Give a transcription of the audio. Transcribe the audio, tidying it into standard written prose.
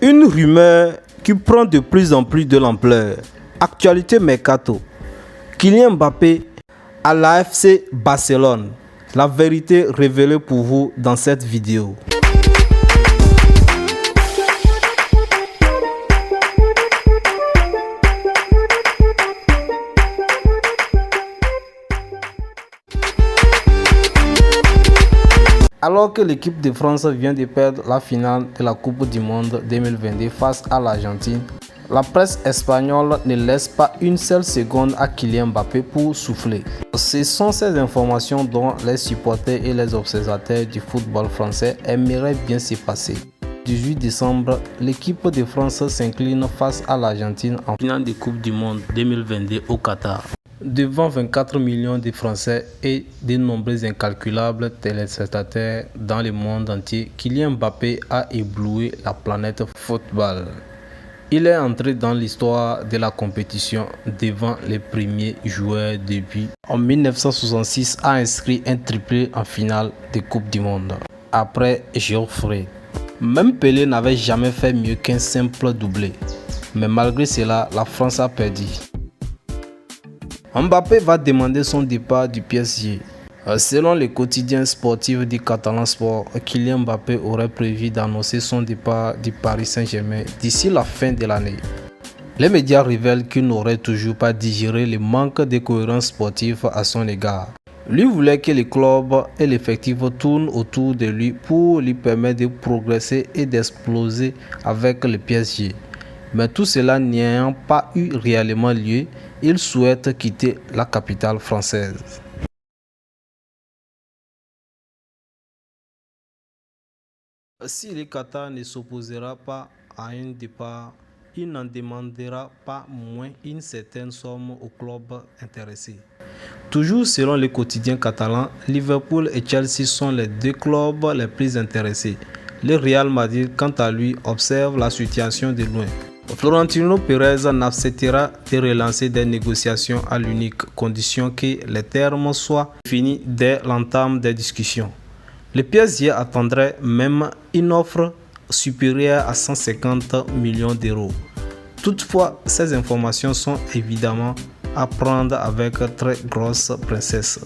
Une rumeur qui prend de plus en plus de l'ampleur. Actualité mercato. Kylian Mbappé à l'AFC Barcelone. La vérité révélée pour vous dans cette vidéo. Alors que l'équipe de France vient de perdre la finale de la Coupe du Monde 2022 face à l'Argentine, la presse espagnole ne laisse pas une seule seconde à Kylian Mbappé pour souffler. Ce sont ces informations dont les supporters et les observateurs du football français aimeraient bien se passer. 18 décembre, l'équipe de France s'incline face à l'Argentine en finale de Coupe du Monde 2022 au Qatar. Devant 24 millions de Français et de nombreux incalculables téléspectateurs dans le monde entier, Kylian Mbappé a ébloui la planète football. Il est entré dans l'histoire de la compétition devant les premiers joueurs depuis. En 1966, a inscrit un triplé en finale de Coupe du Monde, après Geoffrey. Même Pelé n'avait jamais fait mieux qu'un simple doublé. Mais malgré cela, la France a perdu. Mbappé va demander son départ du PSG. Selon le quotidien sportif du Catalan Sport, Kylian Mbappé aurait prévu d'annoncer son départ du Paris Saint-Germain d'ici la fin de l'année. Les médias révèlent qu'il n'aurait toujours pas digéré le manque de cohérence sportive à son égard. Lui voulait que le club et l'effectif tournent autour de lui pour lui permettre de progresser et d'exploser avec le PSG. Mais tout cela n'ayant pas eu réellement lieu, il souhaite quitter la capitale française. Si le Qatar ne s'opposera pas à un départ, il n'en demandera pas moins une certaine somme au club intéressé. Toujours selon le quotidien catalan, Liverpool et Chelsea sont les deux clubs les plus intéressés. Le Real Madrid, quant à lui, observe la situation de loin. Florentino Pérez n'acceptera de relancer des négociations à l'unique condition que les termes soient finis dès l'entame des discussions. Le PSG attendrait même une offre supérieure à 150 millions d'euros. Toutefois, ces informations sont évidemment à prendre avec très grosse princesse.